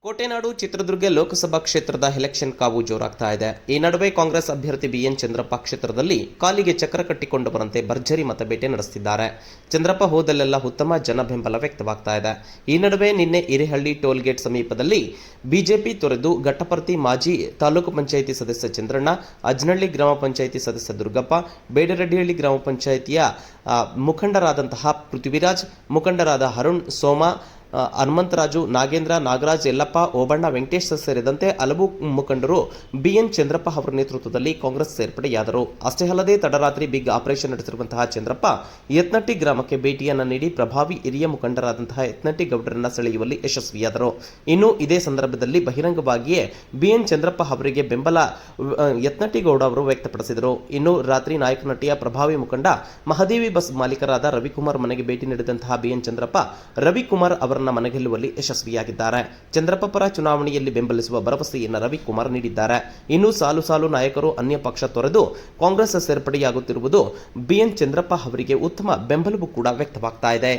ಕೋಟೆನಾಡು ಚಿತ್ರದುರ್ಗ ಲೋಕಸಭಾ ಕ್ಷೇತ್ರದ ಎಲೆಕ್ಷನ್ ಕಾವು ಜೋರಾಗ್ತಾ ಇದೆ. ಈ ನಡುವೆ ಕಾಂಗ್ರೆಸ್ ಅಭ್ಯರ್ಥಿ ಬಿಎನ್ ಚಂದ್ರಪ್ಪ ಕ್ಷೇತ್ರದಲ್ಲಿ ಕಾಲಿಗೆ ಚಕ್ರ ಕಟ್ಟಿಕೊಂಡವರಂತೆ ಭರ್ಜರಿ ಮತಬೇಟೆ ನಡೆಸುತ್ತಿದ್ದಾರೆ. ಚಂದ್ರಪ್ಪ ಹೋದಲ್ಲೆಲ್ಲ ಉತ್ತಮ ಜನ ಬೆಂಬಲ ವ್ಯಕ್ತವಾಗ್ತಾ ಇದೆ. ಈ ನಡುವೆ ನಿನ್ನೆ ಹಿರೇಹಳ್ಳಿ ಟೋಲ್ ಗೇಟ್ ಸಮೀಪದಲ್ಲಿ ಬಿಜೆಪಿ ತೊರೆದು ಘಟ್ಟಪರ್ತಿ ಮಾಜಿ ತಾಲೂಕು ಪಂಚಾಯಿತಿ ಸದಸ್ಯ ಚಂದ್ರಣ್ಣ, ಅಜ್ನಳ್ಳಿ ಗ್ರಾಮ ಪಂಚಾಯಿತಿ ಸದಸ್ಯ ದುರ್ಗಪ್ಪ, ಬೇಡರೆಡ್ಡಿಹಳ್ಳಿ ಗ್ರಾಮ ಪಂಚಾಯಿತಿಯ ಮುಖಂಡರಾದಂತಹ ಪೃಥ್ವಿರಾಜ್, ಮುಖಂಡರಾದ ಅರುಣ್, ಸೋಮ, ಹನುಮಂತರಾಜು, ನಾಗೇಂದ್ರ, ನಾಗರಾಜ್, ಯಲ್ಲಪ್ಪ, ಓಬಣ್ಣ, ವೆಂಕಟೇಶ್ ಸೇರಿದಂತೆ ಹಲವು ಮುಖಂಡರು ಬಿಎನ್ ಚಂದ್ರಪ್ಪ ಅವರ ನೇತೃತ್ವದಲ್ಲಿ ಕಾಂಗ್ರೆಸ್ ಸೇರ್ಪಡೆಯಾದರು. ಅಷ್ಟೇ ಅಲ್ಲದೆ ತಡರಾತ್ರಿ ಬಿಗ್ ಆಪರೇಷನ್ ನಡೆಸಿರುವಂತಹ ಚಂದ್ರಪ್ಪ ಯತ್ನಟ್ಟಿ ಗ್ರಾಮಕ್ಕೆ ಭೇಟಿಯನ್ನು ನೀಡಿ ಪ್ರಭಾವಿ ಹಿರಿಯ ಮುಖಂಡರಾದಂತಹ ಯತ್ನಟ್ಟಿ ಗೌಡರನ್ನ ಸೆಳೆಯುವಲ್ಲಿ ಯಶಸ್ವಿಯಾದರು. ಇನ್ನು ಇದೇ ಸಂದರ್ಭದಲ್ಲಿ ಬಹಿರಂಗವಾಗಿಯೇ ಬಿಎನ್ ಚಂದ್ರಪ್ಪ ಅವರಿಗೆ ಬೆಂಬಲ ಯತ್ನಟ್ಟಿ ಗೌಡ ಅವರು ವ್ಯಕ್ತಪಡಿಸಿದರು. ಇನ್ನು ರಾತ್ರಿ ನಾಯಕನಹಟ್ಟಿಯ ಪ್ರಭಾವಿ ಮುಖಂಡ ಮಹದೇವಿ ಬಸ್ ಮಾಲೀಕರಾದ ರವಿಕುಮಾರ್ ಮನೆಗೆ ಭೇಟಿ ನೀಡಿದಂತಹ ಬಿಎನ್ ಚಂದ್ರಪ್ಪ ರವಿಕುಮಾರ್ ಅವರನ್ನ ಮನಗೆಲ್ಲುವಲ್ಲಿ ಯಶಸ್ವಿಯಾಗಿದ್ದಾರೆ. ಚಂದ್ರಪ್ಪ ಪರ ಚುನಾವಣೆಯಲ್ಲಿ ಬೆಂಬಲಿಸುವ ಭರವಸೆಯನ್ನು ರವಿಕುಮಾರ್ ನೀಡಿದ್ದಾರೆ. ಇನ್ನು ಸಾಲು ಸಾಲು ನಾಯಕರು ಅನ್ಯ ಪಕ್ಷ ತೊರೆದು ಕಾಂಗ್ರೆಸ್ ಸೇರ್ಪಡೆಯಾಗುತ್ತಿರುವುದು ಬಿಎನ್ ಚಂದ್ರಪ್ಪ ಅವರಿಗೆ ಉತ್ತಮ ಬೆಂಬಲವೂ ಕೂಡ ವ್ಯಕ್ತವಾಗ್ತಾ ಇದೆ.